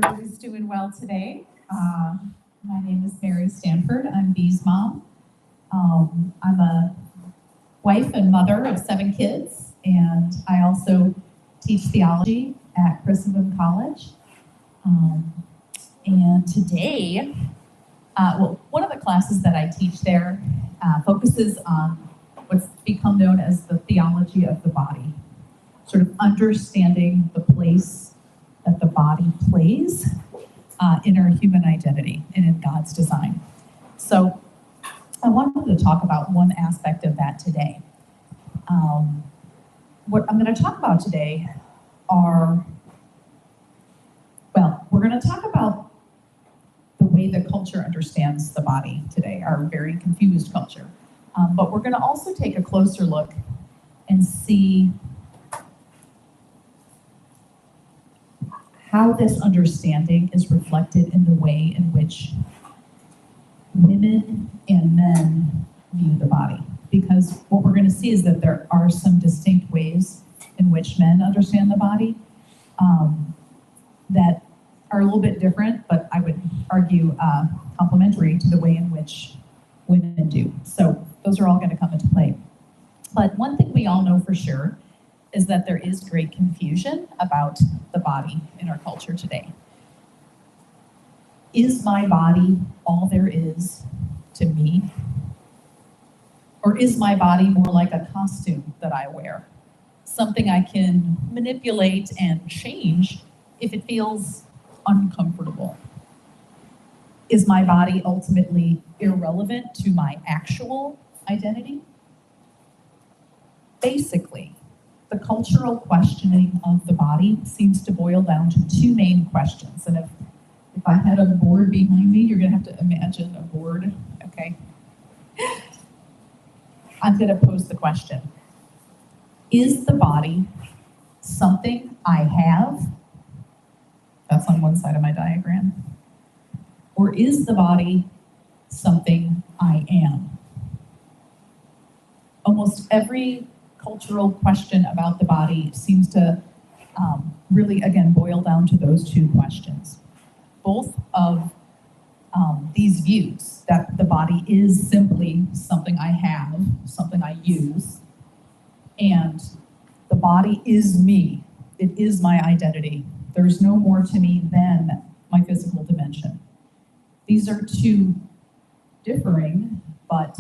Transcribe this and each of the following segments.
everybody's doing well today. My name is Mary Stanford. I'm Bee's mom. I'm a wife and mother of 7 kids, and I also teach theology at Christendom College. And today, one of the classes that I teach there focuses on what's become known as the theology of the body, sort of understanding the place that the body plays in our human identity and in God's design. So I wanted to talk about one aspect of that today. What I'm going to talk about today we're going to talk about the way the culture understands the body today, our very confused culture. But we're going to also take a closer look and see how this understanding is reflected in the way in which women and men view the body. Because what we're going to see is that there are some distinct ways in which men understand the body that are a little bit different, but I would argue complementary to the way in which women do. So those are all going to come into play. But one thing we all know for sure is that there is great confusion about the body in our culture today. Is my body all there is to me? Or is my body more like a costume that I wear? Something I can manipulate and change if it feels uncomfortable? Is my body ultimately irrelevant to my actual identity? Basically, the cultural questioning of the body seems to boil down to 2 main questions. And if I had a board behind me, you're going to have to imagine a board, okay? I'm going to pose the question. Is the body something I have? That's on one side of my diagram. Or is the body something I am? Almost every cultural question about the body seems to really, again, boil down to those 2 questions. Both of these views, that the body is simply something I have, something I use, and the body is me. It is my identity. There's no more to me than my physical dimension. These are 2 differing but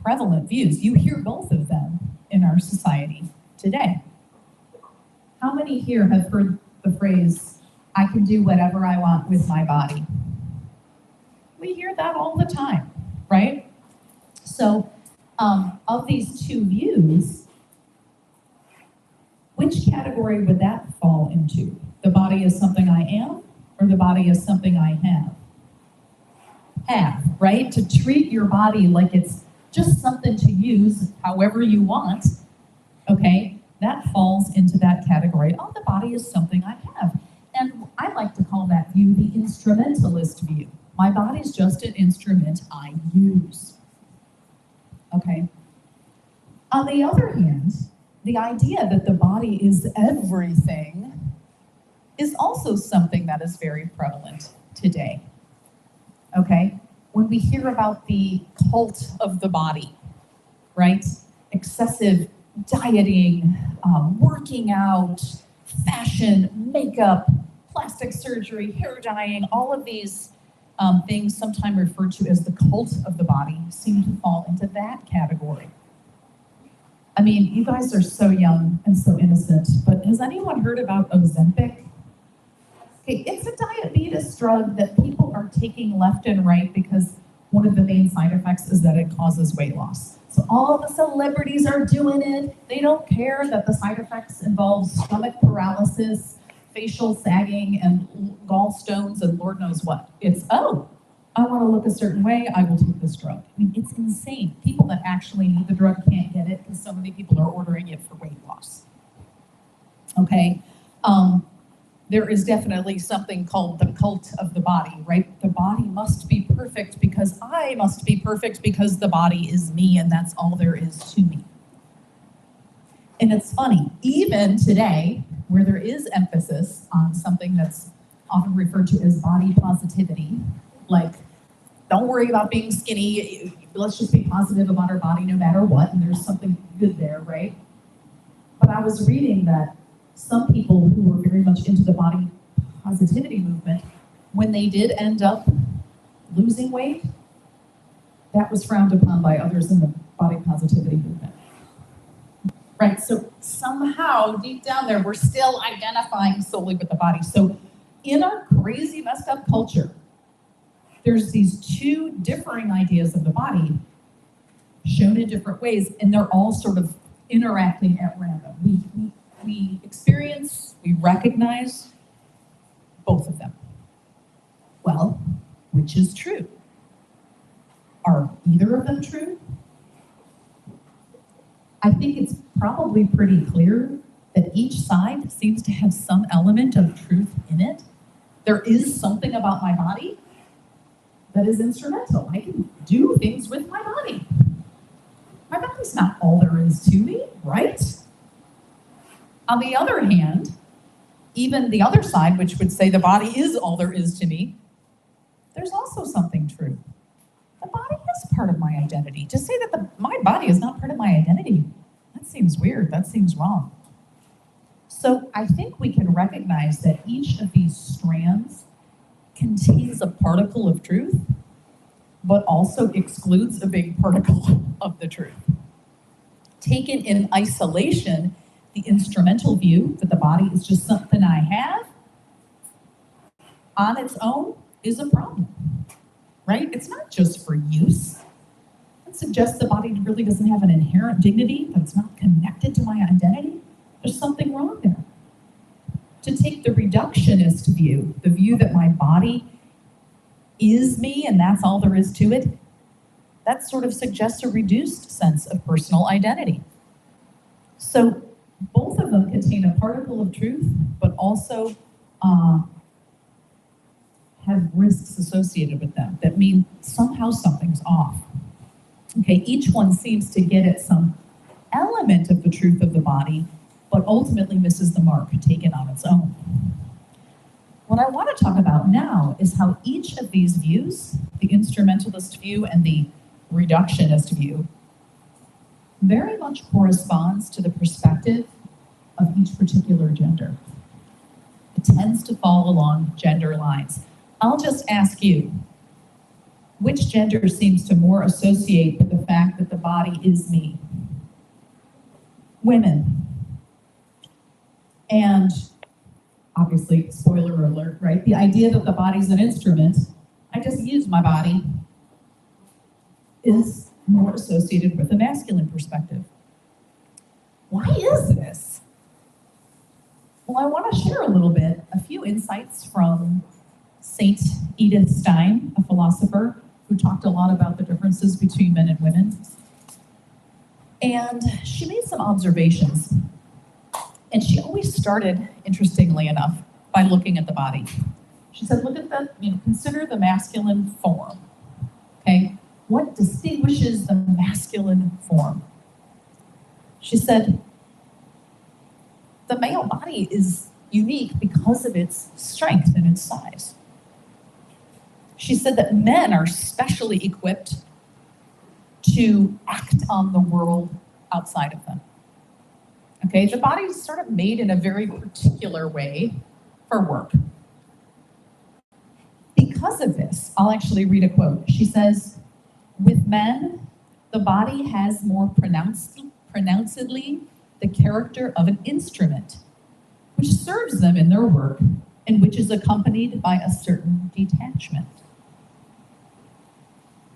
prevalent views. You hear both of them in our society today. How many here have heard the phrase, I can do whatever I want with my body? We hear that all the time, right? So of these 2 views, which category would that fall into? The body is something I am, or the body is something I have? Have, right? To treat your body like it's just something to use however you want, okay, that falls into that category. Oh, the body is something I have. And I like to call that view the instrumentalist view. My body's just an instrument I use, okay? On the other hand, the idea that the body is everything is also something that is very prevalent today, okay? When we hear about the cult of the body, right? Excessive dieting, working out, fashion, makeup, plastic surgery, hair dyeing, all of these things sometimes referred to as the cult of the body seem to fall into that category. I mean, you guys are so young and so innocent, but has anyone heard about Ozempic? Okay, it's a diabetes drug that people are taking left and right because one of the main side effects is that it causes weight loss. So all the celebrities are doing it. They don't care that the side effects involve stomach paralysis, facial sagging, and gallstones, and Lord knows what. It's, oh, I want to look a certain way, I will take this drug. I mean, it's insane. People that actually need the drug can't get it because so many people are ordering it for weight loss. Okay? There is definitely something called the cult of the body, right? The body must be perfect because I must be perfect because the body is me and that's all there is to me. And it's funny, even today, where there is emphasis on something that's often referred to as body positivity. Like, don't worry about being skinny. Let's just be positive about our body no matter what. And there's something good there, right? But I was reading that some people who were very much into the body positivity movement, when they did end up losing weight, that was frowned upon by others in the body positivity movement. Right, so somehow deep down there, we're still identifying solely with the body. So in our crazy messed up culture, there's these two differing ideas of the body shown in different ways, and they're all sort of interacting at random. We experience, we recognize both of them. Well, which is true? Are either of them true? I think it's probably pretty clear that each side seems to have some element of truth in it. There is something about my body that is instrumental. I can do things with my body. My body's not all there is to me, right? On the other hand, even the other side, which would say the body is all there is to me, there's also something true. The body is part of my identity. To say that my body is not part of my identity, that seems weird, that seems wrong. So I think we can recognize that each of these strands contains a particle of truth, but also excludes a big particle of the truth. Taken in isolation, the instrumental view that the body is just something I have on its own is a problem, right? It's not just for use. It suggests the body really doesn't have an inherent dignity, that it's not connected to my identity. There's something wrong there. To take the reductionist view, the view that my body is me and that's all there is to it, that sort of suggests a reduced sense of personal identity. So both of them contain a particle of truth, but also have risks associated with them that mean somehow something's off. Okay, each one seems to get at some element of the truth of the body, but ultimately misses the mark taken on its own. What I want to talk about now is how each of these views, the instrumentalist view and the reductionist view, very much corresponds to the perspective of each particular gender. It tends to fall along gender lines. I'll just ask you, which gender seems to more associate with the fact that the body is me? Women. And obviously, spoiler alert, right? The idea that the body's an instrument, I just use my body, is more associated with a masculine perspective. Why is this? Well, I want to share a little bit, a few insights from Saint Edith Stein, a philosopher who talked a lot about the differences between men and women. And she made some observations. And she always started, interestingly enough, by looking at the body. She said, look at consider the masculine form, okay? What distinguishes the masculine form? She said, the male body is unique because of its strength and its size. She said that men are specially equipped to act on the world outside of them. Okay, the body is sort of made in a very particular way for work. Because of this, I'll actually read a quote. She says, with men, the body has more pronouncedly the character of an instrument, which serves them in their work and which is accompanied by a certain detachment.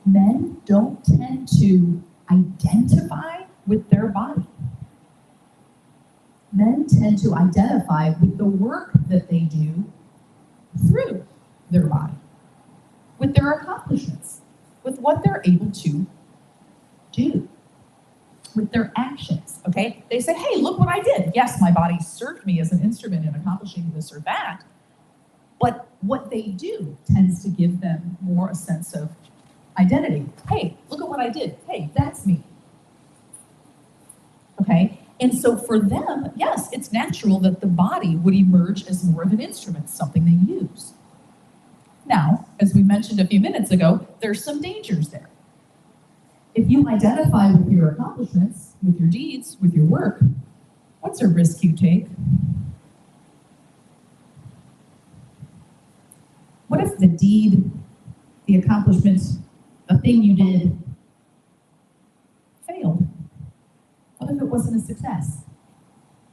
Men don't tend to identify with their body. Men tend to identify with the work that they do through their body, with their accomplishments, with what they're able to do, with their actions, okay? They say, hey, look what I did. Yes, my body served me as an instrument in accomplishing this or that, but what they do tends to give them more a sense of identity. Hey, look at what I did. Hey, that's me. Okay? And so for them, yes, it's natural that the body would emerge as more of an instrument, something they use. mentioned a few minutes ago, there's some dangers there. If you identify with your accomplishments, with your deeds, with your work, what's a risk you take? What if the deed, the accomplishment, the thing you did failed? What if it wasn't a success?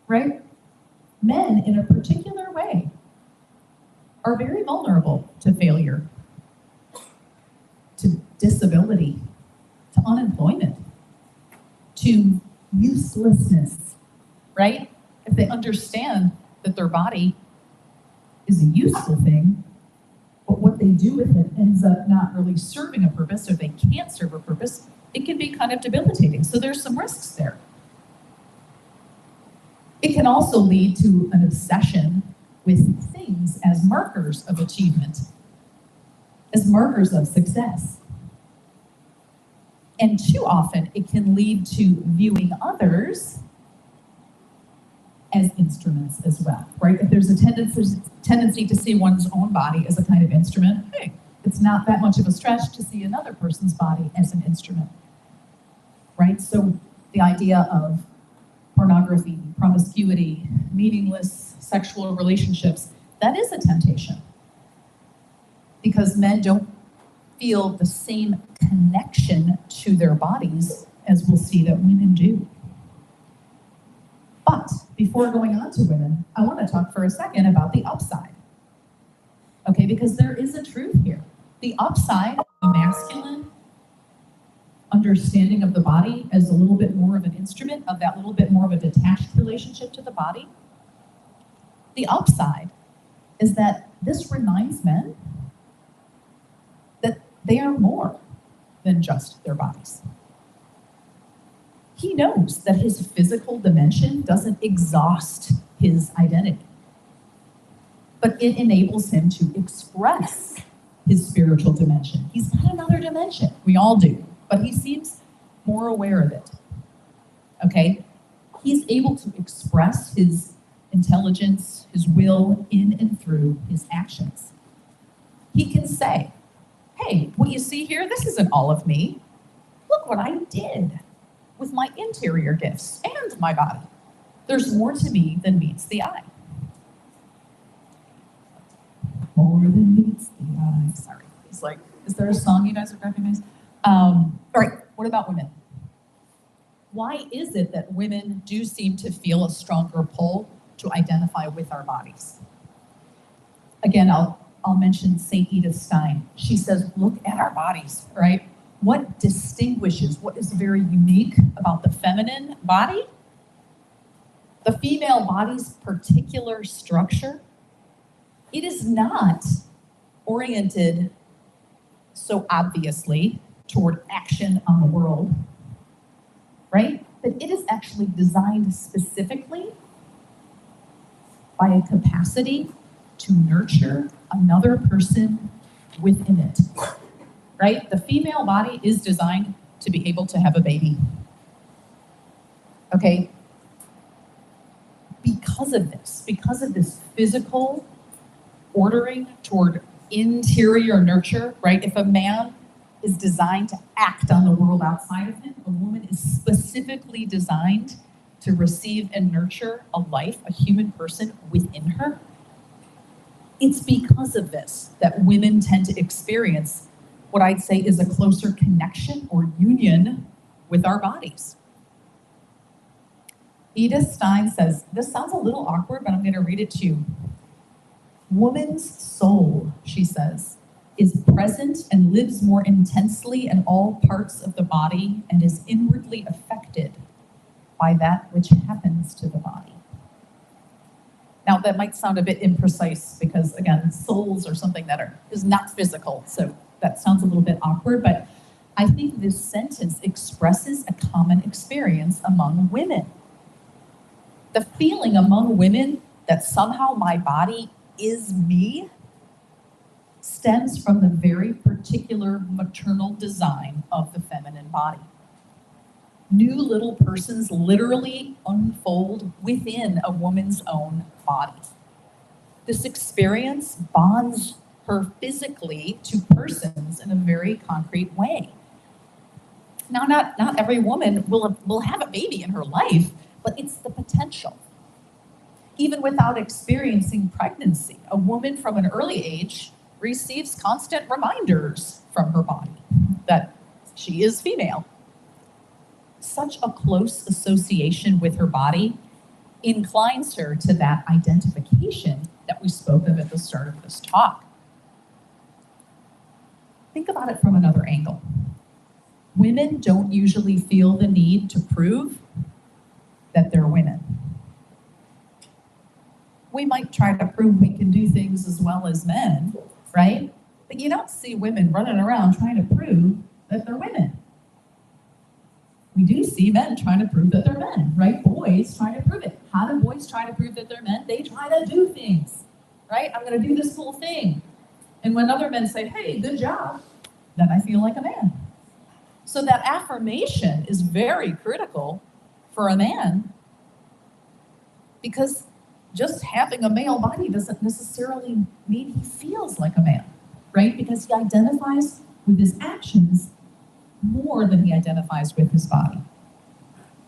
Right? Men, in a particular way, are very vulnerable to failure, to disability, to unemployment, to uselessness, right? If they understand that their body is a useful thing, but what they do with it ends up not really serving a purpose, or they can't serve a purpose, it can be kind of debilitating. So there's some risks there. It can also lead to an obsession with things as markers of achievement, as markers of success. And too often, it can lead to viewing others as instruments as well, right? If there's a tendency to see one's own body as a kind of instrument, hey, it's not that much of a stretch to see another person's body as an instrument, right? So the idea of pornography, promiscuity, meaningless sexual relationships, that is a temptation. Because men don't feel the same connection to their bodies as we'll see that women do. But before going on to women, I want to talk for a second about the upside. Okay, because there is a truth here. The upside, the masculine understanding of the body as a little bit more of an instrument, of that little bit more of a detached relationship to the body. The upside is that this reminds men that they are more than just their bodies. He knows that his physical dimension doesn't exhaust his identity, but it enables him to express his spiritual dimension. He's got another dimension. We all do, but he seems more aware of it. Okay? He's able to express his intelligence, his will in and through his actions. He can say, hey, what you see here, this isn't all of me. Look what I did with my interior gifts and my body. There's more to me than meets the eye. More than meets the eye. Sorry. It's like, is there a song you guys would recognize? All right, what about women? Why is it that women do seem to feel a stronger pull to identify with our bodies? Again, I'll mention St. Edith Stein. She says, look at our bodies, right? What distinguishes, what is very unique about the feminine body? The female body's particular structure, it is not oriented so obviously toward action on the world, right? But it is actually designed specifically by a capacity to nurture another person within it, right? The female body is designed to be able to have a baby, okay? Because of this physical ordering toward interior nurture, right? If a man is designed to act on the world outside of him, a woman is specifically designed to receive and nurture a life, a human person within her. It's because of this that women tend to experience what I'd say is a closer connection or union with our bodies. Edith Stein says, this sounds a little awkward, but I'm going to read it to you. Woman's soul, she says, is present and lives more intensely in all parts of the body and is inwardly affected by that which happens to the body. Now, that might sound a bit imprecise because, again, souls are something that is not physical, so that sounds a little bit awkward, but I think this sentence expresses a common experience among women. The feeling among women that somehow my body is me stems from the very particular maternal design of the feminine body. New little persons literally unfold within a woman's own body. This experience bonds her physically to persons in a very concrete way. Now, not every woman will have a baby in her life, but it's the potential. Even without experiencing pregnancy, a woman from an early age receives constant reminders from her body that she is female. Such a close association with her body inclines her to that identification that we spoke of at the start of this talk. Think about it from another angle. Women don't usually feel the need to prove that they're women. We might try to prove we can do things as well as men, right? But you don't see women running around trying to prove that they're women. We do see men trying to prove that they're men, right? Boys trying to prove it. How do boys try to prove that they're men? They try to do things, right? I'm going to do this cool thing. And when other men say, hey, good job, then I feel like a man. So that affirmation is very critical for a man, because just having a male body doesn't necessarily mean he feels like a man, right? Because he identifies with his actions more than he identifies with his body.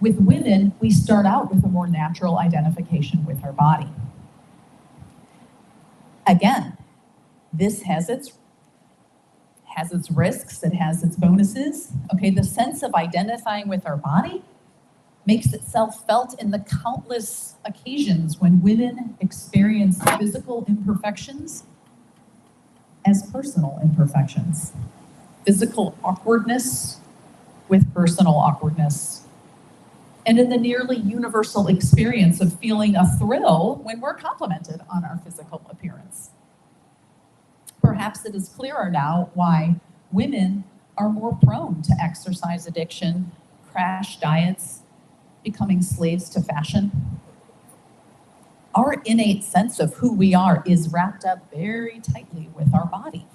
With women, we start out with a more natural identification with our body. Again, this has its risks, it has its bonuses. Okay, the sense of identifying with our body makes itself felt in the countless occasions when women experience physical imperfections as personal imperfections. Physical awkwardness with personal awkwardness. And in the nearly universal experience of feeling a thrill when we're complimented on our physical appearance. Perhaps it is clearer now why women are more prone to exercise addiction, crash diets, becoming slaves to fashion. Our innate sense of who we are is wrapped up very tightly with our body.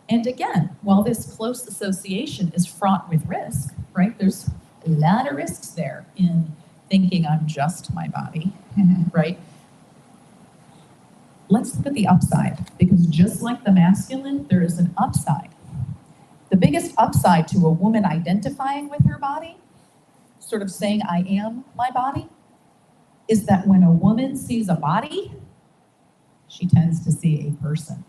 And again, while this close association is fraught with risk, right? There's a lot of risks there in thinking I'm just my body, right? Let's look at the upside, because just like the masculine, there is an upside. The biggest upside to a woman identifying with her body, sort of saying I am my body, is that when a woman sees a body, she tends to see a person.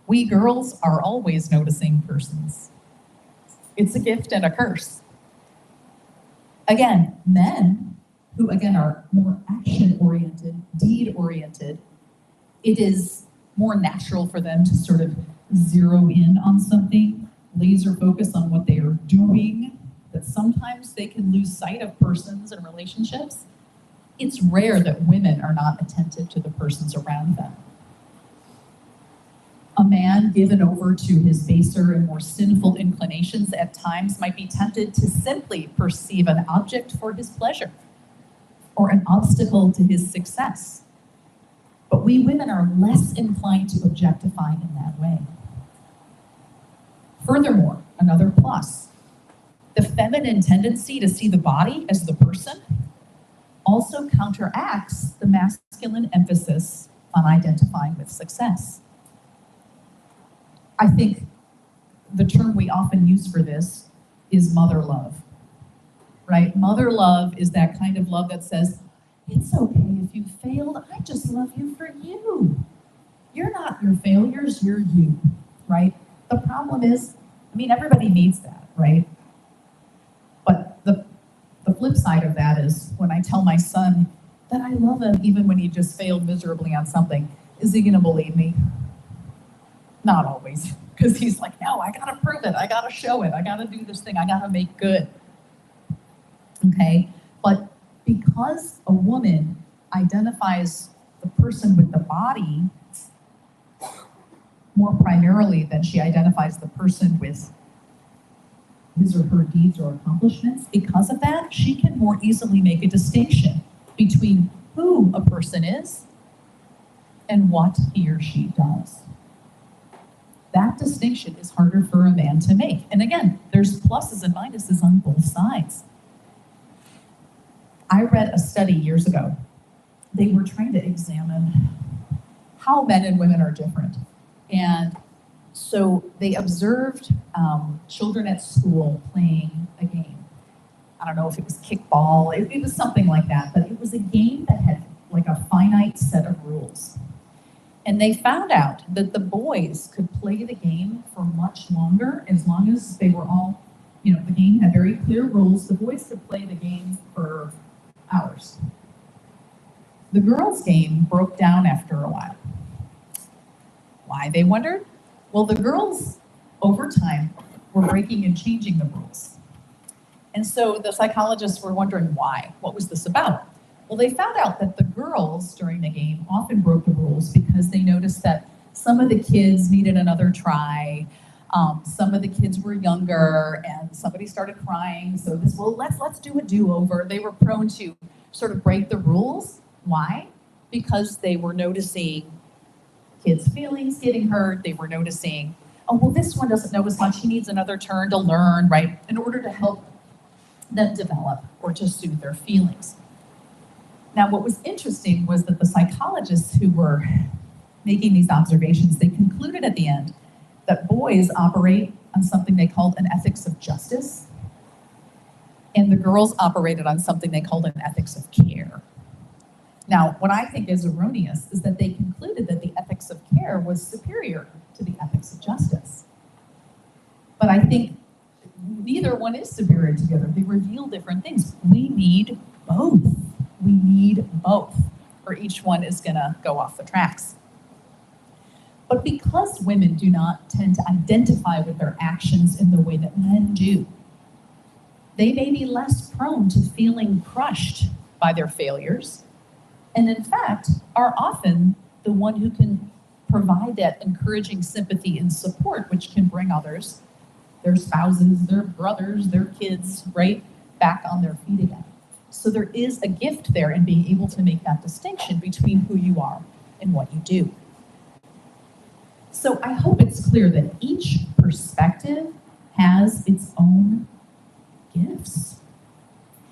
We girls are always noticing persons. It's a gift and a curse. Again, men, who again are more action-oriented, deed-oriented, it is more natural for them to sort of zero in on something, laser focus on what they are doing, that sometimes they can lose sight of persons and relationships. It's rare that women are not attentive to the persons around them. A man given over to his baser and more sinful inclinations at times might be tempted to simply perceive an object for his pleasure or an obstacle to his success. But we women are less inclined to objectify in that way. Furthermore, another plus, the feminine tendency to see the body as the person also counteracts the masculine emphasis on identifying with success. I think the term we often use for this is mother love, right? Mother love is that kind of love that says, it's okay if you failed, I just love you for you. You're not your failures, you're you, right? The problem is, everybody needs that, right? But the flip side of that is when I tell my son that I love him even when he just failed miserably on something, is he gonna believe me? Not always, because he's like, no, I gotta prove it, I gotta show it, I gotta do this thing, I gotta make good. Okay, but because a woman identifies the person with the body more primarily than she identifies the person with his or her deeds or accomplishments, because of that, she can more easily make a distinction between who a person is and what he or she does. That distinction is harder for a man to make. And again, there's pluses and minuses on both sides. I read a study years ago. They were trying to examine how men and women are different. And so they observed children at school playing a game. I don't know if it was kickball, it was something like that, but it was a game that had like a finite set of rules. And they found out that the boys could play the game for much longer as long as they were all, the game had very clear rules. The boys could play the game for hours. The girls' game broke down after a while. Why, they wondered? Well, the girls, over time, were breaking and changing the rules. And so the psychologists were wondering why. What was this about? Well, they found out that the girls during the game often broke the rules because they noticed that some of the kids needed another try. Some of the kids were younger and somebody started crying. So let's do a do-over. They were prone to sort of break the rules. Why? Because they were noticing kids' feelings getting hurt. They were noticing, oh, well, this one doesn't know as much. He needs another turn to learn, right? In order to help them develop or to soothe their feelings. Now, what was interesting was that the psychologists who were making these observations, they concluded at the end that boys operate on something they called an ethics of justice, and the girls operated on something they called an ethics of care. Now, what I think is erroneous is that they concluded that the ethics of care was superior to the ethics of justice. But I think neither one is superior to the other. They reveal different things. We need both. We need both, or each one is gonna go off the tracks. But because women do not tend to identify with their actions in the way that men do, they may be less prone to feeling crushed by their failures, and in fact, are often the one who can provide that encouraging sympathy and support, which can bring others, their spouses, their brothers, their kids, right, back on their feet again. So there is a gift there in being able to make that distinction between who you are and what you do. So I hope it's clear that each perspective has its own gifts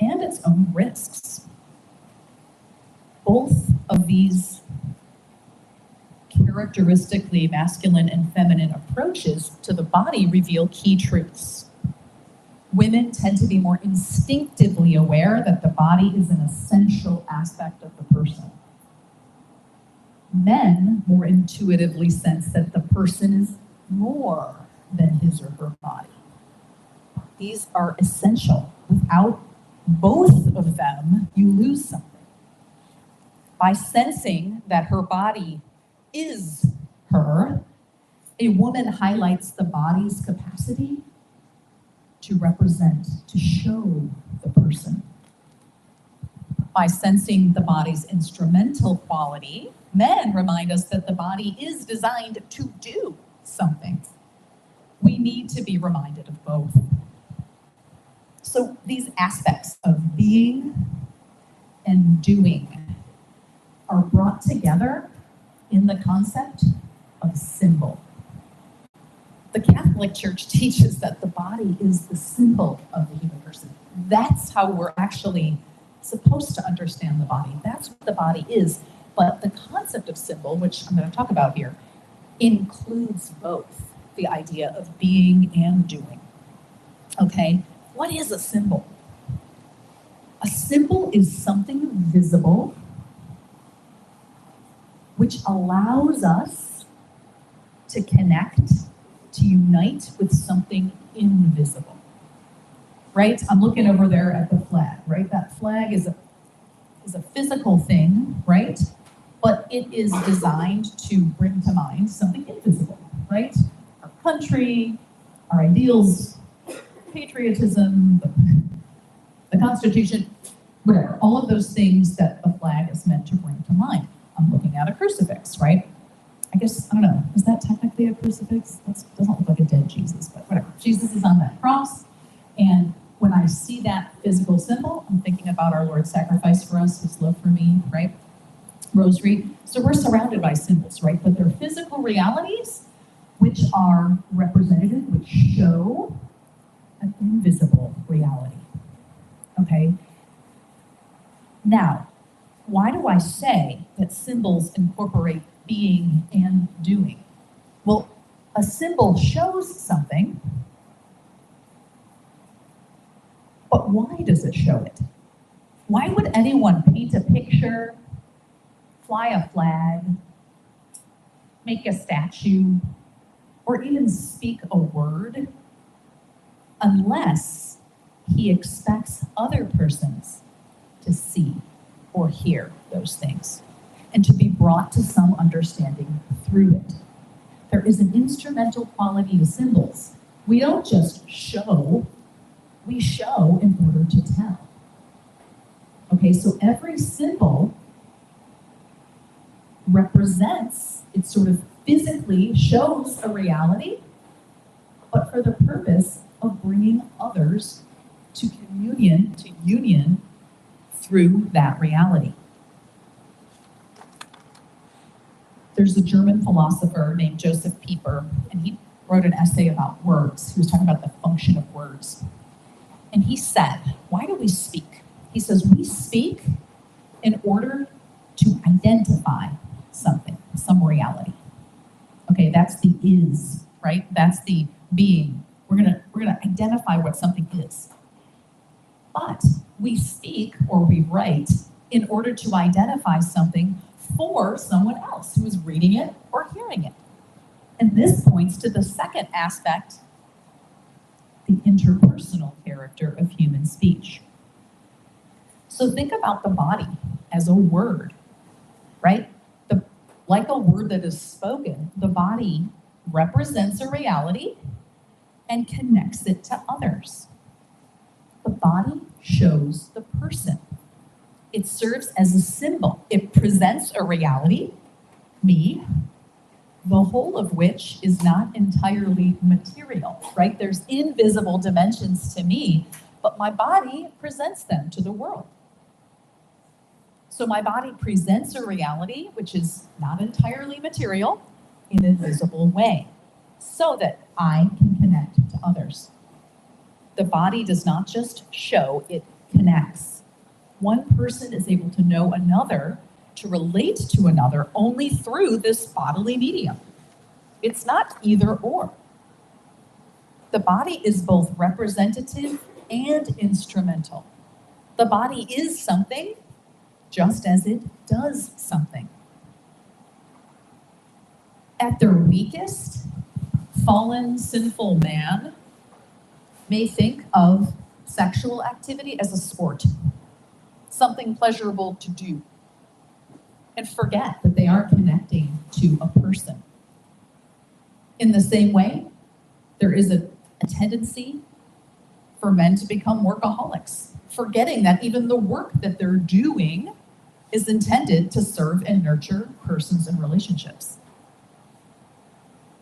and its own risks. Both of these characteristically masculine and feminine approaches to the body reveal key truths. Women tend to be more instinctively aware that the body is an essential aspect of the person. Men more intuitively sense that the person is more than his or her body. These are essential. Without both of them, you lose something. By sensing that her body is her, a woman highlights the body's capacity to represent, to show the person. By sensing the body's instrumental quality, men remind us that the body is designed to do something. We need to be reminded of both. So these aspects of being and doing are brought together in the concept of symbol. The Catholic Church teaches that the body is the symbol of the human person. That's how we're actually supposed to understand the body. That's what the body is. But the concept of symbol, which I'm going to talk about here, includes both the idea of being and doing. Okay, what is a symbol? A symbol is something visible which allows us to connect, to unite with something invisible, right? I'm looking over there at the flag, right? That flag is a physical thing, right? But it is designed to bring to mind something invisible, right? Our country, our ideals, patriotism, the Constitution, whatever, all of those things that the flag is meant to bring to mind. I'm looking at a crucifix, right? I guess, I don't know, is that technically a crucifix? That doesn't look like a dead Jesus, but whatever. Jesus is on that cross, and when I see that physical symbol, I'm thinking about our Lord's sacrifice for us, his love for me, right? Rosary. So we're surrounded by symbols, right? But they're physical realities which are representative, which show an invisible reality, okay? Now, why do I say that symbols incorporate being and doing. Well, a symbol shows something, but why does it show it? Why would anyone paint a picture, fly a flag, make a statue, or even speak a word unless he expects other persons to see or hear those things and to be brought to some understanding through it? There is an instrumental quality to symbols. We don't just show, we show in order to tell. Okay, so every symbol represents, it sort of physically shows a reality, but for the purpose of bringing others to communion, to union through that reality. There's a German philosopher named Joseph Pieper, and he wrote an essay about words. He was talking about the function of words. And he said, why do we speak? He says, we speak in order to identify something, some reality. Okay, that's the is, right? That's the being. We're gonna identify what something is. But we speak or we write in order to identify something for someone else who is reading it or hearing it. And this points to the second aspect, the interpersonal character of human speech. So think about the body as a word, right? Like a word that is spoken, the body represents a reality and connects it to others. The body shows the person. It serves as a symbol. It presents a reality, me, the whole of which is not entirely material, right? There's invisible dimensions to me, but my body presents them to the world. So my body presents a reality which is not entirely material in a visible way, so that I can connect to others. The body does not just show, it connects. One person is able to know another, to relate to another only through this bodily medium. It's not either or. The body is both representative and instrumental. The body is something just as it does something. At their weakest, fallen, sinful man may think of sexual activity as a sport, something pleasurable to do, and forget that they are connecting to a person. In the same way, there is a tendency for men to become workaholics, forgetting that even the work that they're doing is intended to serve and nurture persons and relationships.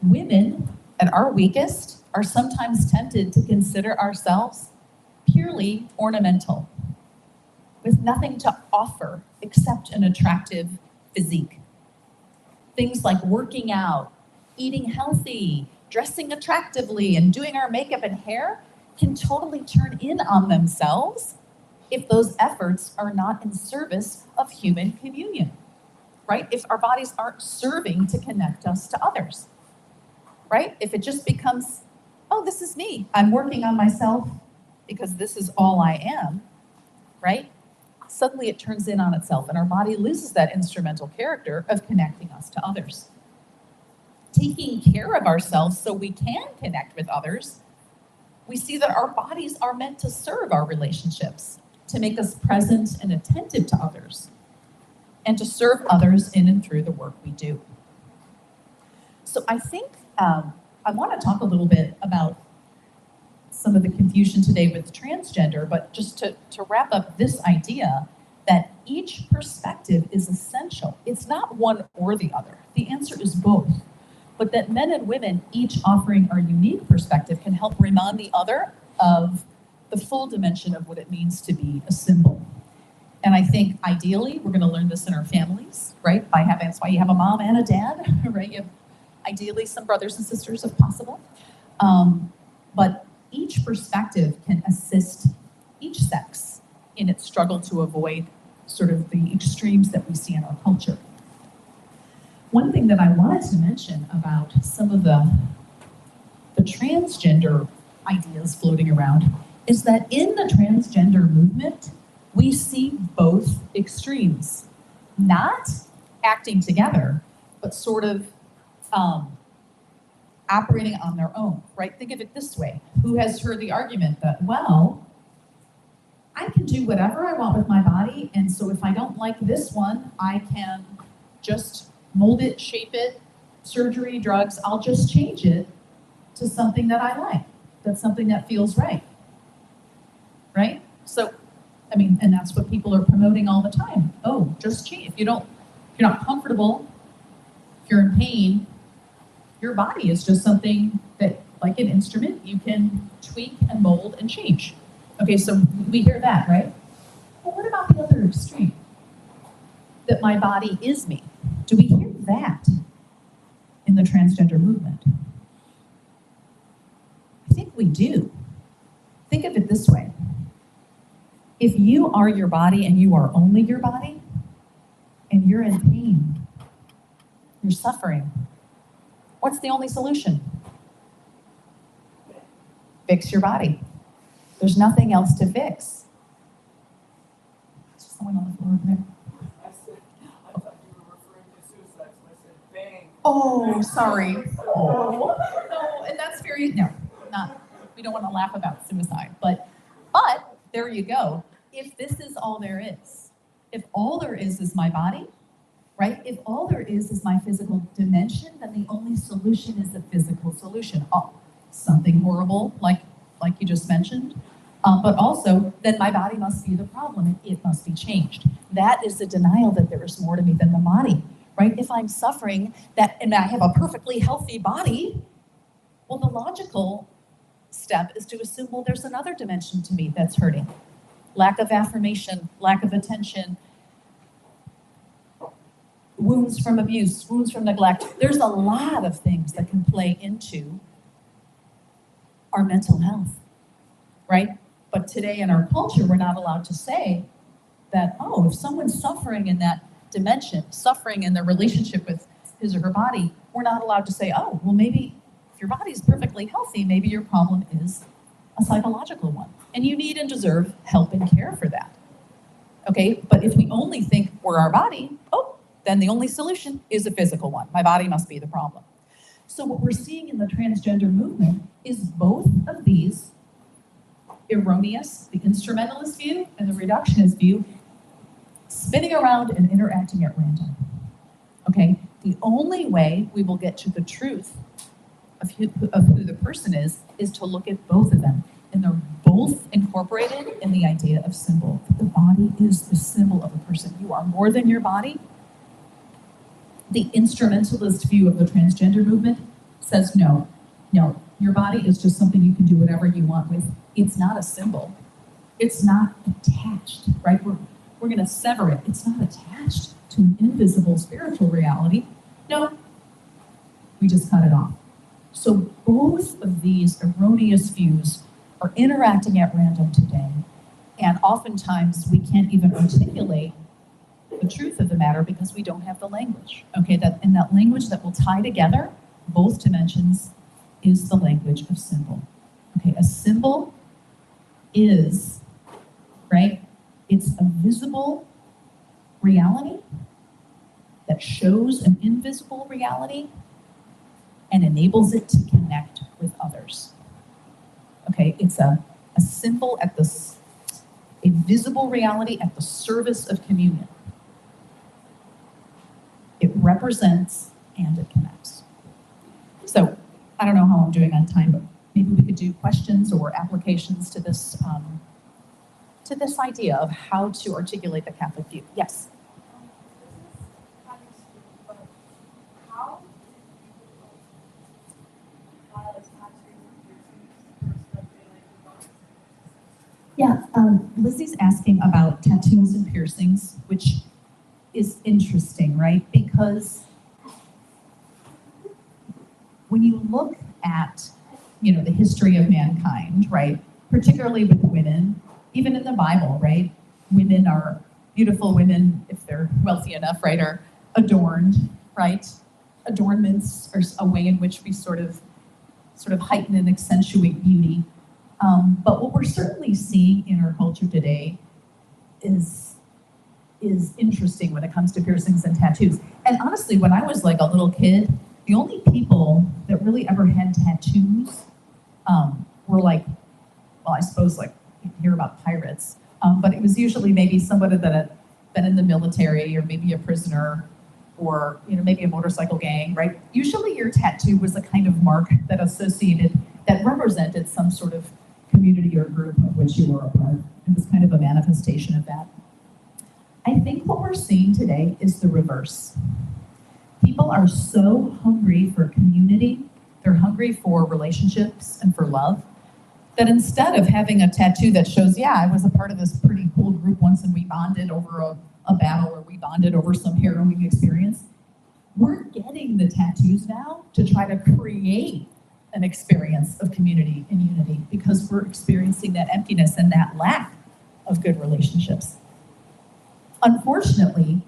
Women, at our weakest, are sometimes tempted to consider ourselves purely ornamental, with nothing to offer except an attractive physique. Things like working out, eating healthy, dressing attractively, and doing our makeup and hair can totally turn in on themselves if those efforts are not in service of human communion, right? If our bodies aren't serving to connect us to others, right? If it just becomes, oh, this is me, I'm working on myself because this is all I am, right? Suddenly it turns in on itself and our body loses that instrumental character of connecting us to others. Taking care of ourselves so we can connect with others, we see that our bodies are meant to serve our relationships, to make us present and attentive to others, and to serve others in and through the work we do. So I think I want to talk a little bit about some of the confusion today with transgender, but just to wrap up this idea that each perspective is essential. It's not one or the other. The answer is both. But that men and women, each offering our unique perspective, can help remind the other of the full dimension of what it means to be a symbol. And I think ideally, we're going to learn this in our families, right? That's why you have a mom and a dad, right? You have ideally some brothers and sisters if possible. But each perspective can assist each sex in its struggle to avoid sort of the extremes that we see in our culture. One thing that I wanted to mention about some of the transgender ideas floating around is that in the transgender movement, we see both extremes, not acting together, but sort of operating on their own, right? Think of it this way. Who has heard the argument that, well, I can do whatever I want with my body, and so if I don't like this one, I can just mold it, shape it, surgery, drugs, I'll just change it to something that I like. That's something that feels right. Right? So, I mean, and that's what people are promoting all the time. Oh, just change. If you're not comfortable, if you're in pain, your body is just something that, like an instrument, you can tweak and mold and change. Okay, so we hear that, right? Well, what about the other extreme? That my body is me. Do we hear that in the transgender movement? I think we do. Think of it this way. If you are your body and you are only your body, and you're in pain, you're suffering, what's the only solution? Fix your body. There's nothing else to fix. Is there someone on the floor over there? I thought you were referring to suicide, so I said bang. Oh, sorry. Oh, no, and that's very, no, not, we don't want to laugh about suicide, but there you go. If this is all there is, if all there is my body, right? If all there is my physical dimension, then the only solution is a physical solution. Oh, something horrible, like you just mentioned, but also then my body must be the problem and it must be changed. That is the denial that there is more to me than the body, right? If I'm suffering and I have a perfectly healthy body, well, the logical step is to assume, well, there's another dimension to me that's hurting. Lack of affirmation, lack of attention, wounds from abuse, wounds from neglect. There's a lot of things that can play into our mental health, right? But today in our culture, we're not allowed to say that, oh, if someone's suffering in that dimension, suffering in their relationship with his or her body, we're not allowed to say, oh, well, maybe if your body's perfectly healthy, maybe your problem is a psychological one. And you need and deserve help and care for that. Okay, but if we only think we're our body, oh, then the only solution is a physical one. My body must be the problem. So what we're seeing in the transgender movement is both of these erroneous, the instrumentalist view and the reductionist view, spinning around and interacting at random. Okay, the only way we will get to the truth of who the person is to look at both of them. And they're both incorporated in the idea of symbol. The body is the symbol of a person. You are more than your body. The instrumentalist view of the transgender movement says no, your body is just something you can do whatever you want with. It's not a symbol. It's not attached, right? We're going to sever it. It's not attached to an invisible spiritual reality. No, we just cut it off. So both of these erroneous views are interacting at random today, and oftentimes we can't even articulate the truth of the matter because we don't have the language. Okay, that language that will tie together both dimensions is the language of symbol. Okay, a symbol is, right, it's a visible reality that shows an invisible reality and enables it to connect with others. Okay, it's a symbol a visible reality at the service of communion. It represents and it connects. So I don't know how I'm doing on time, but maybe we could do questions or applications to this idea of how to articulate the Catholic view. Yes. Yeah, Lizzie's asking about tattoos and piercings, which is interesting, right? Because when you look at, the history of mankind, right? Particularly with women, even in the Bible, right? Women are beautiful women, if they're wealthy enough, right? Are adorned, right? adornments are a way in which we sort of heighten and accentuate beauty. But what we're certainly seeing in our culture today is interesting when it comes to piercings and tattoos. And honestly, when I was like a little kid, the only people that really ever had tattoos were like, well, I suppose like you hear about pirates, but it was usually maybe somebody that had been in the military or maybe a prisoner or maybe a motorcycle gang, right? Usually your tattoo was a kind of mark that represented some sort of community or group of which you were a part. It was kind of a manifestation of that. I think what we're seeing today is the reverse. People are so hungry for community, they're hungry for relationships and for love, that instead of having a tattoo that shows, yeah, I was a part of this pretty cool group once and we bonded over a battle or we bonded over some harrowing experience, we're getting the tattoos now to try to create an experience of community and unity because we're experiencing that emptiness and that lack of good relationships. Unfortunately,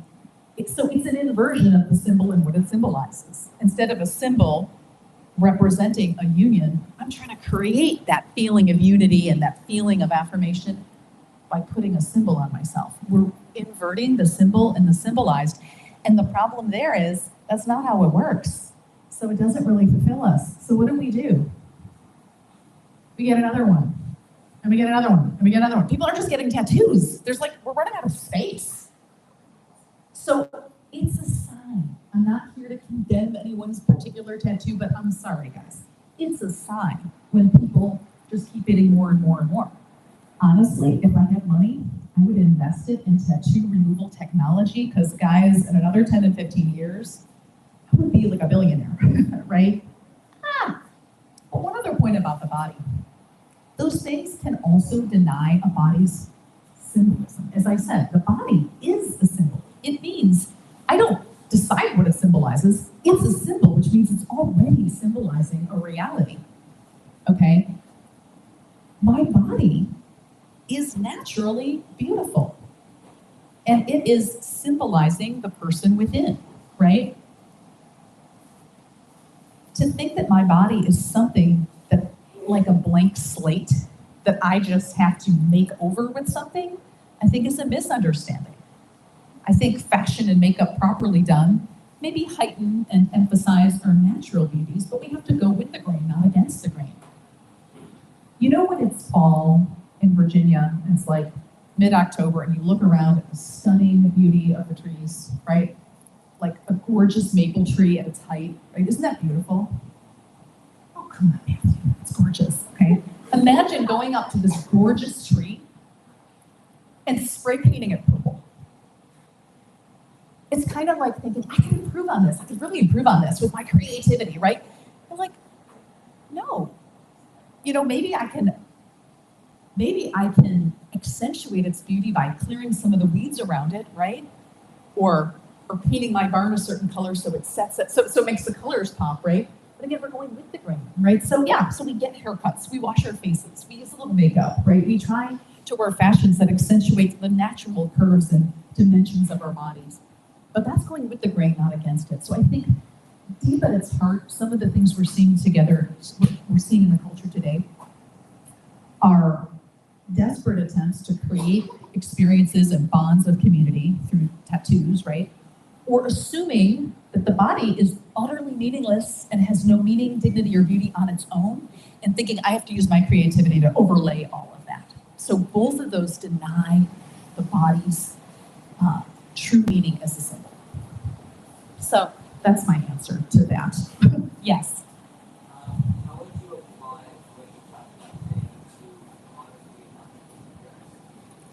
it's an inversion of the symbol and what it symbolizes. Instead of a symbol representing a union, I'm trying to create that feeling of unity and that feeling of affirmation by putting a symbol on myself. We're inverting the symbol and the symbolized. And the problem there is that's not how it works. So it doesn't really fulfill us. So what do? We get another one. And we get another one. And we get another one. People are just getting tattoos. We're running out of space. So it's a sign. I'm not here to condemn anyone's particular tattoo, but I'm sorry, guys. It's a sign when people just keep getting more and more and more. Honestly, if I had money, I would invest it in tattoo removal technology because, guys, in another 10 to 15 years, I would be like a billionaire, right? But one other point about the body. Those things can also deny a body's symbolism. As I said, the body is a symbol. It means I don't decide what it symbolizes. It's a symbol, which means it's already symbolizing a reality, okay? My body is naturally beautiful. And it is symbolizing the person within, right? To think that my body is something that, like a blank slate, that I just have to make over with something, I think is a misunderstanding. I think fashion and makeup properly done maybe heighten and emphasize our natural beauties, but we have to go with the grain, not against the grain. You know when it's fall in Virginia, and it's like mid-October, and you look around at the stunning beauty of the trees, right? Like a gorgeous maple tree at its height, right? Isn't that beautiful? Oh, come on, Matthew, it's gorgeous, okay? Imagine going up to this gorgeous tree and spray painting it purple. It's kind of like thinking, I could improve on this. I could really improve on this with my creativity, right? But like, no. Maybe I can accentuate its beauty by clearing some of the weeds around it, right? Or painting my barn a certain color so it sets it, so it makes the colors pop, right? But again, we're going with the grain, right? So we get haircuts, we wash our faces, we use a little makeup, right? We try to wear fashions that accentuate the natural curves and dimensions of our bodies. But that's going with the grain, not against it. So I think deep at its heart, some of the things we're seeing in the culture today are desperate attempts to create experiences and bonds of community through tattoos, right? Or assuming that the body is utterly meaningless and has no meaning, dignity, or beauty on its own, and thinking I have to use my creativity to overlay all of that. So both of those deny the body's true meaning as a symbol. So that's my answer to that. Yes. How would you apply what you talked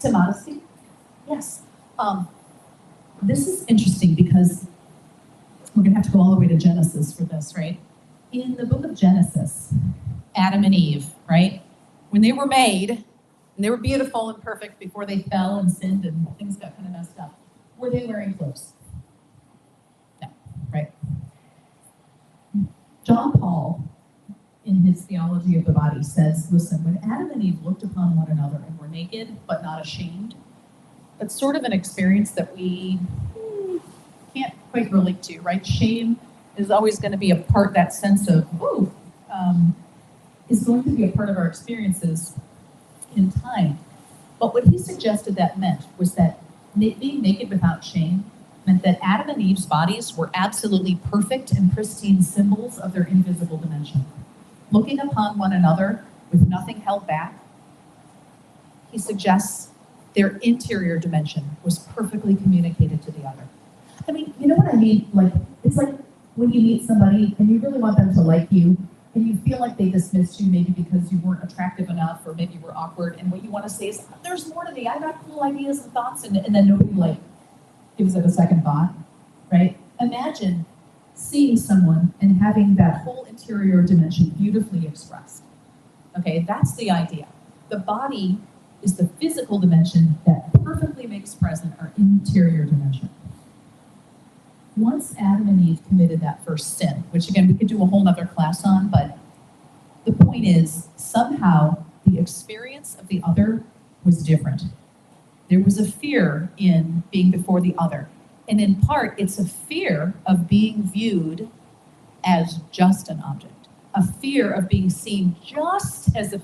about To modesty? Yes. This is interesting because we're going to have to go all the way to Genesis for this, right? In the book of Genesis, Adam and Eve, right? When they were made, and they were beautiful and perfect before they fell and sinned and things got kind of messed up, were they wearing clothes? No, right? John Paul, in his theology of the body, says, listen, when Adam and Eve looked upon one another and were naked but not ashamed, that's sort of an experience that we can't quite relate to, right? Shame is always going to be a part, that sense of, is going to be a part of our experiences in time. But what he suggested that meant was that being naked without shame meant that Adam and Eve's bodies were absolutely perfect and pristine symbols of their invisible dimension. Looking upon one another with nothing held back, he suggests their interior dimension was perfectly communicated to the other. I mean, you know what I mean? Like, it's like when you meet somebody and you really want them to like you, and you feel like they dismissed you maybe because you weren't attractive enough, or maybe you were awkward, and what you want to say is, there's more to me, I got cool ideas and thoughts, and then nobody like gives it a second thought, right? Imagine seeing someone and having that whole interior dimension beautifully expressed. Okay, that's the idea. The body is the physical dimension that perfectly makes present our interior dimension. Once Adam and Eve committed that first sin, which again, we could do a whole nother class on, but the point is, somehow the experience of the other was different. There was a fear in being before the other. And in part, it's a fear of being viewed as just an object, a fear of being seen just as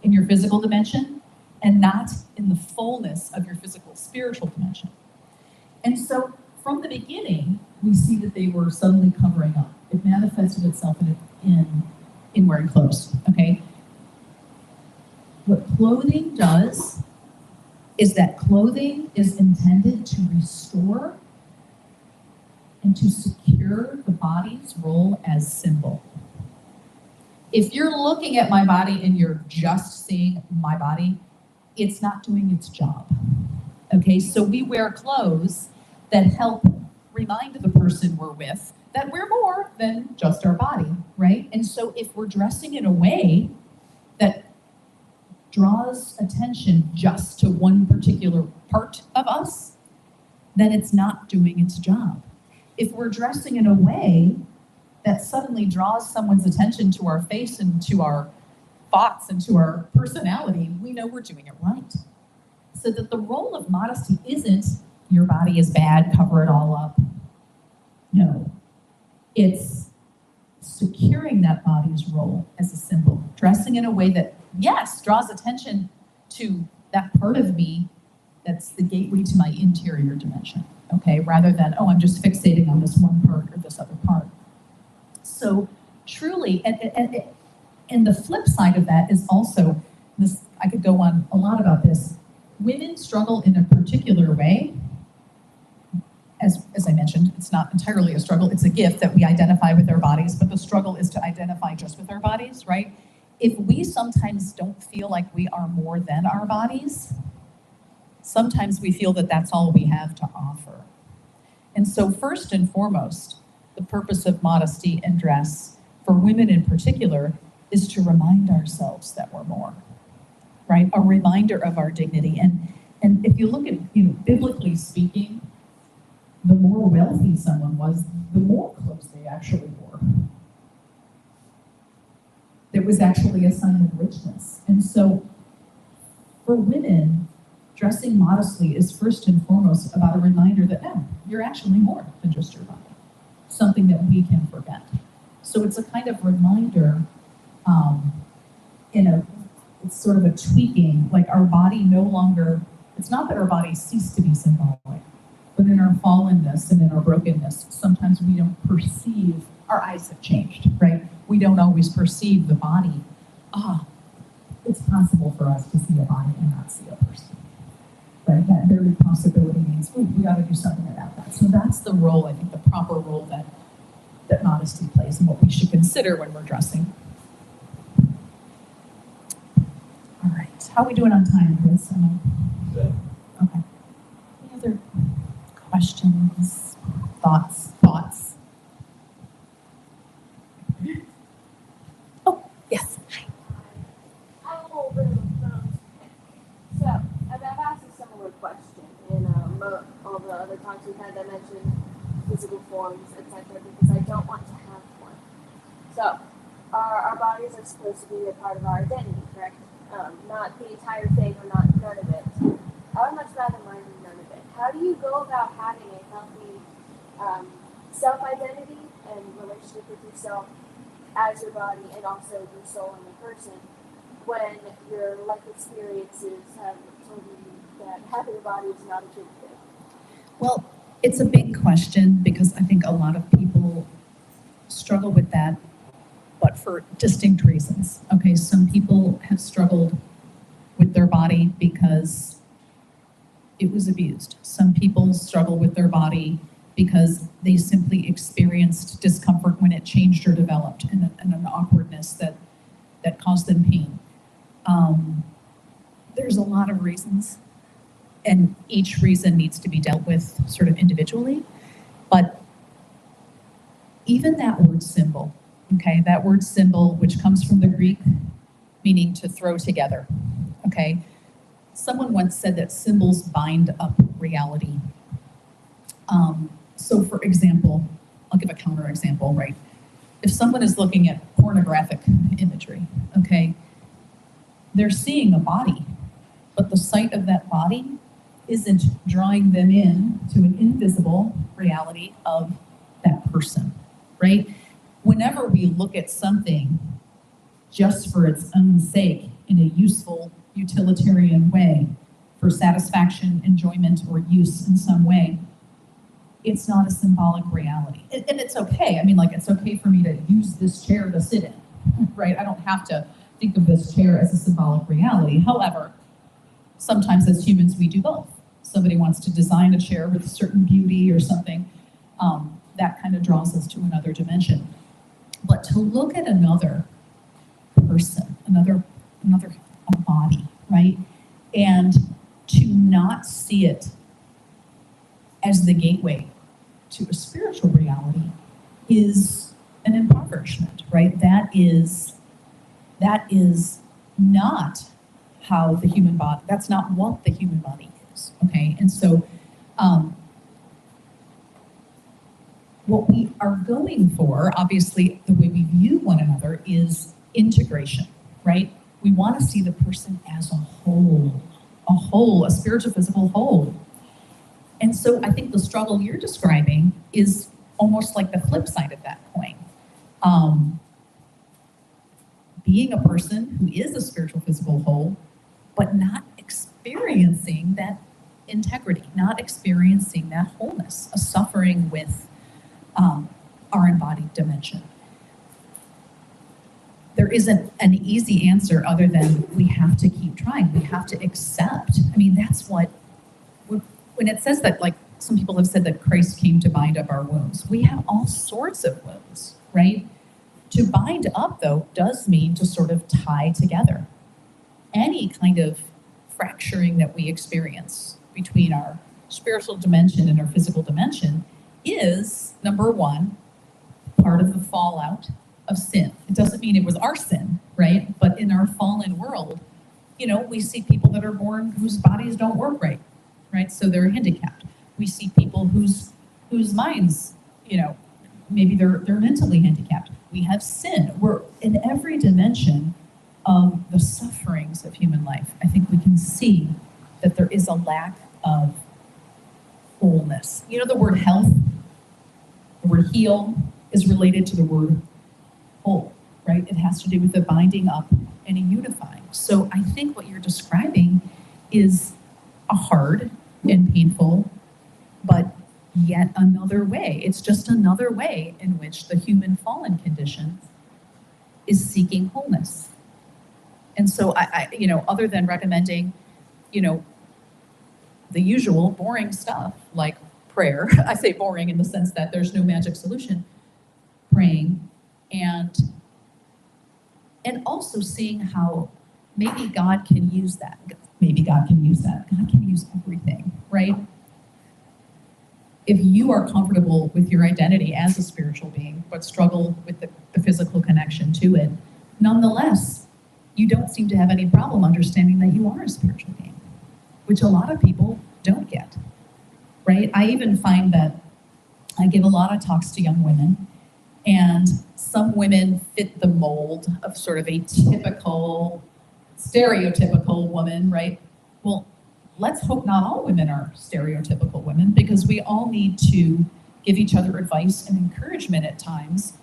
in your physical dimension, and not in the fullness of your physical spiritual dimension. And so from the beginning, we see that they were suddenly covering up. It manifested itself in wearing clothes, okay? What clothing does is that clothing is intended to restore and to secure the body's role as symbol. If you're looking at my body and you're just seeing my body, it's not doing its job, okay? So we wear clothes that help remind the person we're with that we're more than just our body, right? And so if we're dressing in a way that draws attention just to one particular part of us, then it's not doing its job. If we're dressing in a way that suddenly draws someone's attention to our face and to our thoughts and to our personality, we know we're doing it right. So that the role of modesty isn't your body is bad, cover it all up. No, it's securing that body's role as a symbol, dressing in a way that, yes, draws attention to that part of me that's the gateway to my interior dimension, okay, rather than, I'm just fixating on this one part or this other part. So truly, and the flip side of that is also, this, I could go on a lot about this, women struggle in a particular way. As I mentioned, it's not entirely a struggle, it's a gift that we identify with our bodies, but the struggle is to identify just with our bodies, right? If we sometimes don't feel like we are more than our bodies, sometimes we feel that that's all we have to offer. And so first and foremost, the purpose of modesty and dress, for women in particular, is to remind ourselves that we're more, right? A reminder of our dignity. And if you look at, biblically speaking, the more wealthy someone was, the more clothes they actually wore. It was actually a sign of richness. And so for women, dressing modestly is first and foremost about a reminder that, no, you're actually more than just your body, something that we can forget. So it's a kind of reminder, it's sort of a tweaking, like our body no longer, it's not that our bodies cease to be symbolic, but in our fallenness and in our brokenness, sometimes we don't perceive, our eyes have changed, right? We don't always perceive the body. It's possible for us to see a body and not see a person. Right? That very possibility means, we got to do something about that. So that's the role, I think, the proper role that modesty plays and what we should consider when we're dressing. All right, how are we doing on time, Chris? Good. Okay. Any other questions, thoughts? Oh, yes. I'm a little bit of a phone. So, I've asked a similar question in all the other talks we've had that mentioned physical forms, etc., because I don't want to have one. So, our bodies are supposed to be a part of our identity, correct? Not the entire thing or not none of it. I would much rather mine than none of it. How do you go about having a healthy self-identity and relationship with yourself as your body and also your soul and your person when your life experiences have told you that having a body is not a good thing? Well, it's a big question because I think a lot of people struggle with that, but for distinct reasons. Okay, some people have struggled with their body because it was abused. Some people struggle with their body because they simply experienced discomfort when it changed or developed, and an awkwardness that caused them pain. There's a lot of reasons, and each reason needs to be dealt with sort of individually. But even that word symbol, okay, that word symbol, which comes from the Greek meaning to throw together, okay? Someone once said that symbols bind up reality. So for example, I'll give a counter example, right? If someone is looking at pornographic imagery, okay, they're seeing a body, but the sight of that body isn't drawing them in to an invisible reality of that person, right? Whenever we look at something just for its own sake in a useful, utilitarian way, for satisfaction, enjoyment, or use in some way, it's not a symbolic reality. And it's okay. I mean, like, it's okay for me to use this chair to sit in, right? I don't have to think of this chair as a symbolic reality. However, sometimes as humans, we do both. Somebody wants to design a chair with a certain beauty or something, that kind of draws us to another dimension. But to look at another person, another body, right? And to not see it as the gateway to a spiritual reality is an impoverishment, right? That is not how the human body, that's not what the human body is, okay? And so what we are going for, obviously, the way we view one another is integration, right? We want to see the person as a whole, a spiritual, physical whole. And so I think the struggle you're describing is almost like the flip side of that coin. Being a person who is a spiritual, physical whole, but not experiencing that integrity, not experiencing that wholeness, a suffering with our embodied dimension. There isn't an easy answer other than we have to keep trying. We have to accept. I mean, that's what, when it says that, like some people have said that Christ came to bind up our wounds, we have all sorts of wounds, right? To bind up, though, does mean to sort of tie together. Any kind of fracturing that we experience between our spiritual dimension and our physical dimension is, number one, part of the fallout of sin. It doesn't mean it was our sin, right? But in our fallen world, we see people that are born whose bodies don't work right? So they're handicapped. We see people whose minds, maybe they're mentally handicapped. We have sin. We're in every dimension of the sufferings of human life. I think we can see that there is a lack of wholeness. The word health, the word heal is related to the word whole, right? It has to do with the binding up and a unifying. So I think what you're describing is a hard and painful, but yet another way. It's just another way in which the human fallen condition is seeking wholeness. And so I other than recommending, the usual boring stuff like prayer, I say boring in the sense that there's no magic solution, praying, and also seeing how maybe God can use that. Maybe God can use that. God can use everything, right? If you are comfortable with your identity as a spiritual being, but struggle with the physical connection to it, nonetheless, you don't seem to have any problem understanding that you are a spiritual being, which a lot of people don't get, right? I even find that I give a lot of talks to young women, and some women fit the mold of sort of a typical, stereotypical woman, right? Well, let's hope not all women are stereotypical women, because we all need to give each other advice and encouragement at times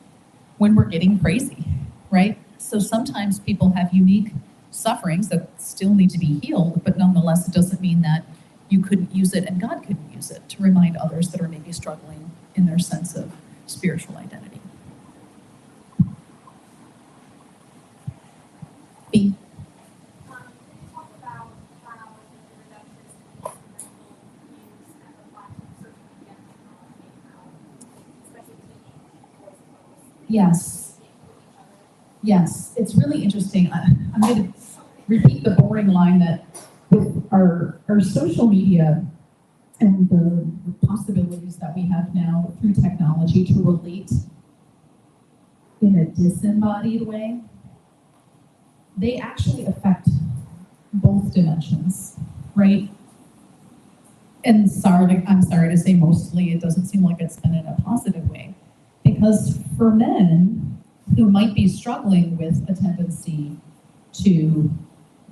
when we're getting crazy, right? So sometimes people have unique sufferings that still need to be healed, but nonetheless, it doesn't mean that you couldn't use it and God couldn't use it to remind others that are maybe struggling in their sense of spiritual identity. B. Can you talk about how the reductions in use and the lack of social media technology, especially teenage boys and girls, Yes. with each other? Yes, it's really interesting. I'm going to repeat the boring line that with our social media and the possibilities that we have now through technology to relate in a disembodied way, they actually affect both dimensions, right? And I'm sorry to say mostly, it doesn't seem like it's been in a positive way. Because for men who might be struggling with a tendency to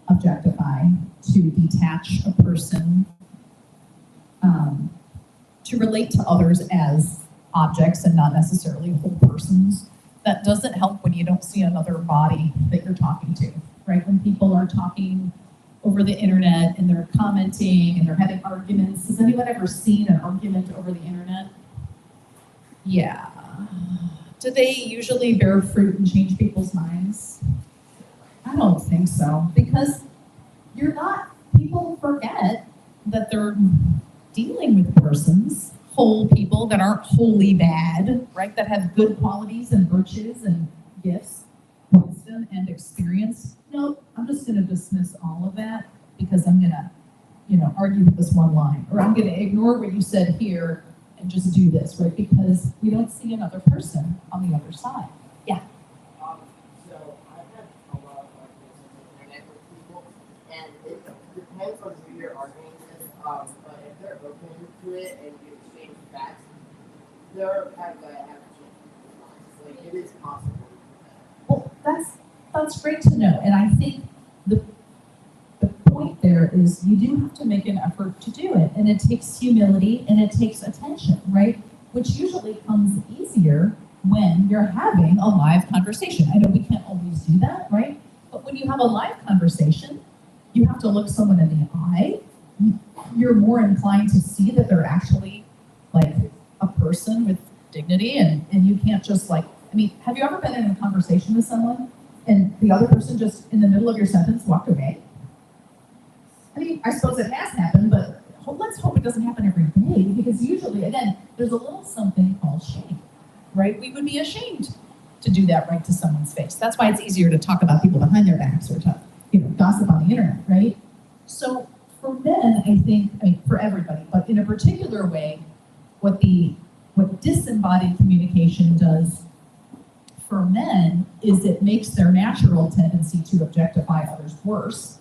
objectify, to detach a person, to relate to others as objects and not necessarily whole persons, that doesn't help when you don't see another body that you're talking to, right? When people are talking over the internet and they're commenting and they're having arguments. Has anyone ever seen an argument over the internet? Yeah. Do they usually bear fruit and change people's minds? I don't think so, because people forget that they're dealing with persons, whole people that aren't wholly bad, right? That have good qualities and virtues and gifts, wisdom and experience. Nope, I'm just gonna dismiss all of that because I'm gonna, argue with this one line, or I'm gonna ignore what you said here and just do this, right? Because we don't see another person on the other side. Yeah. So I've had a lot of arguments on the internet with people, and it depends on who you're arguing with. But if they're open to it and you exchange facts, they're have a change people's minds. Like it is possible. Well, that's great to know, and I think the point there is you do have to make an effort to do it, and it takes humility and it takes attention, right? Which usually comes easier when you're having a live conversation. I know we can't always do that, right? But when you have a live conversation, you have to look someone in the eye. You're more inclined to see that they're actually like a person with dignity, and you can't just have you ever been in a conversation with someone and the other person just in the middle of your sentence walked away? I suppose it has happened, but let's hope it doesn't happen every day, because usually, again, there's a little something called shame, right? We would be ashamed to do that right to someone's face. That's why it's easier to talk about people behind their backs or to, gossip on the internet, right? So for men, I think, for everybody, but in a particular way, what disembodied communication does for men is it makes their natural tendency to objectify others worse.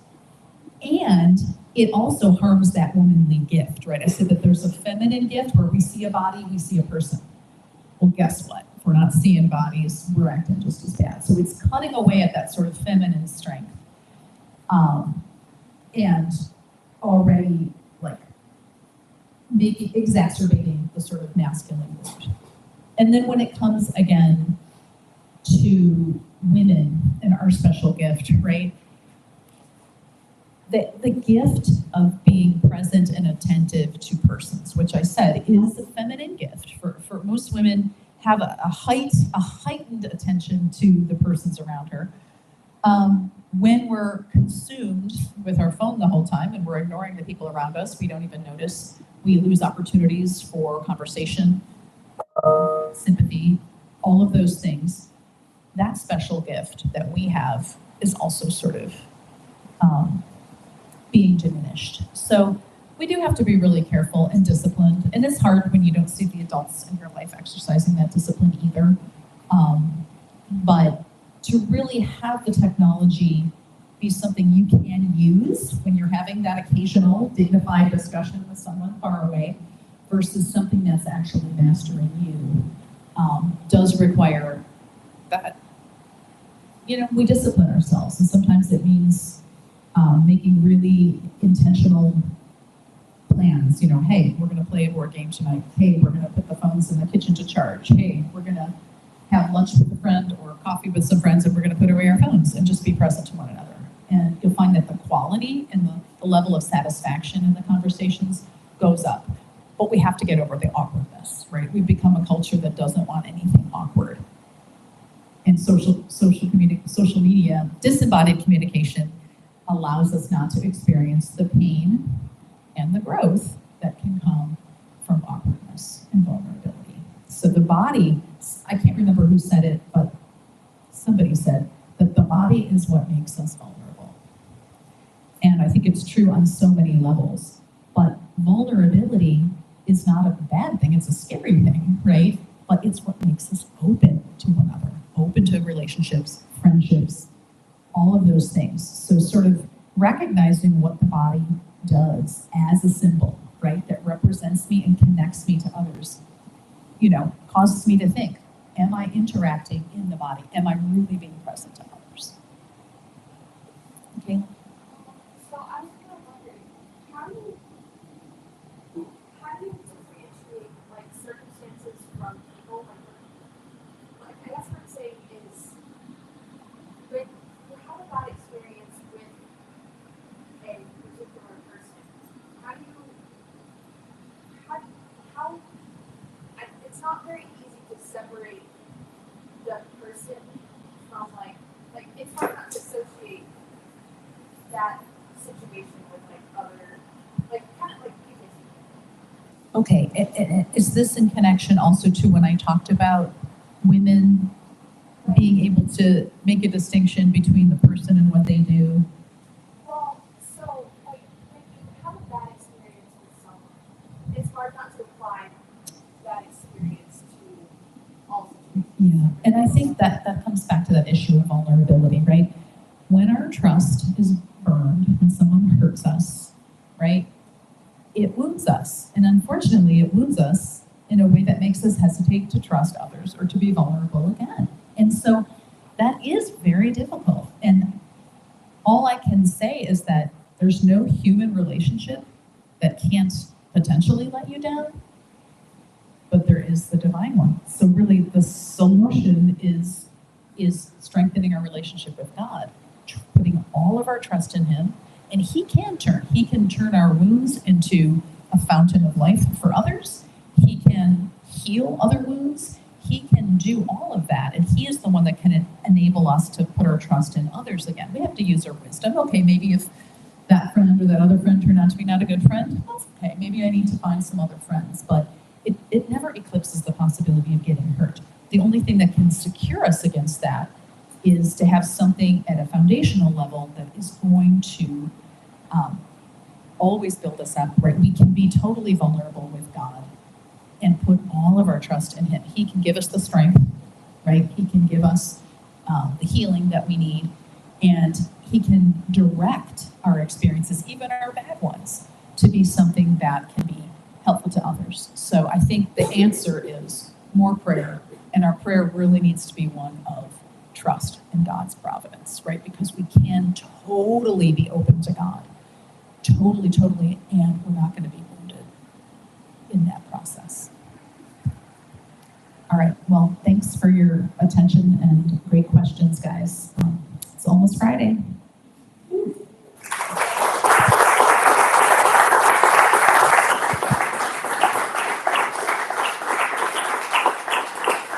And it also harms that womanly gift, right? I said that there's a feminine gift where we see a body, we see a person. Well, guess what? If we're not seeing bodies, we're acting just as bad. So it's cutting away at that sort of feminine strength. And already exacerbating the sort of masculine wound. And then when it comes again to women and our special gift, right? The gift of being present and attentive to persons, which I said is a feminine gift. For most women have a heightened attention to the persons around her. When we're consumed with our phone the whole time and we're ignoring the people around us, we don't even notice. We lose opportunities for conversation, sympathy, all of those things. That special gift that we have is also sort of being diminished. So we do have to be really careful and disciplined. And it's hard when you don't see the adults in your life exercising that discipline either. But to really have the technology be something you can use when you're having that occasional dignified discussion with someone far away versus something that's actually mastering you does require that, we discipline ourselves. And sometimes it means making really intentional plans, hey, we're going to play a board game tonight. Hey, we're going to put the phones in the kitchen to charge. Hey, we're going to have lunch with a friend or coffee with some friends, and we're going to put away our phones and just be present to one another. And you'll find that the quality and the level of satisfaction in the conversations goes up. But we have to get over the awkwardness, right? We've become a culture that doesn't want anything awkward. And social media, disembodied communication allows us not to experience the pain and the growth that can come from awkwardness and vulnerability. So the body, I can't remember who said it, but somebody said that the body is what makes us vulnerable. And I think it's true on so many levels. But vulnerability is not a bad thing, it's a scary thing, right? But it's what makes us open to one another, open to relationships, friendships, all of those things. So sort of recognizing what the body does as a symbol, right, that represents me and connects me to others, causes me to think, am I interacting in the body? Am I really being present to others? Okay. So I was kind of wondering, how do you differentiate like circumstances from people? Like I guess what I'm saying is, when you have a bad experience with a particular person, it's not very easy to separate the person from like it's hard not to associate that situation with like other, kind of like people. Okay, is this in connection also to when I talked about women being able to make a distinction between the person and what they do? Well, so like when you have a bad experience with someone, it's hard not to apply that experience to all situations. Yeah, and I think that comes back to that issue of vulnerability, right? When our trust is burned, when someone hurts us, right, it wounds us. And unfortunately, it wounds us in a way that makes us hesitate to trust others or to be vulnerable again. And so that is very difficult. And all I can say is that there's no human relationship that can't potentially let you down, but there is the divine one. So really the solution is strengthening our relationship with God, putting all of our trust in him, and he can turn our wounds into a fountain of life for others. He can heal other wounds. He can do all of that, and he is the one that can enable us to put our trust in others again. We have to use our wisdom. Okay, maybe if that friend or that other friend turned out to be not a good friend, that's okay. Maybe I need to find some other friends, but it never eclipses the possibility of getting hurt. The only thing that can secure us against that is to have something at a foundational level that is going to always build us up, right? We can be totally vulnerable with God and put all of our trust in him. He can give us the strength, right? He can give us the healing that we need, and he can direct our experiences, even our bad ones, to be something that can be helpful to others. So I think the answer is more prayer, and our prayer really needs to be one of trust in God's providence, right? Because we can totally be open to God, totally, and we're not going to be wounded in that process. All right, well, thanks for your attention and great questions, guys. It's almost Friday.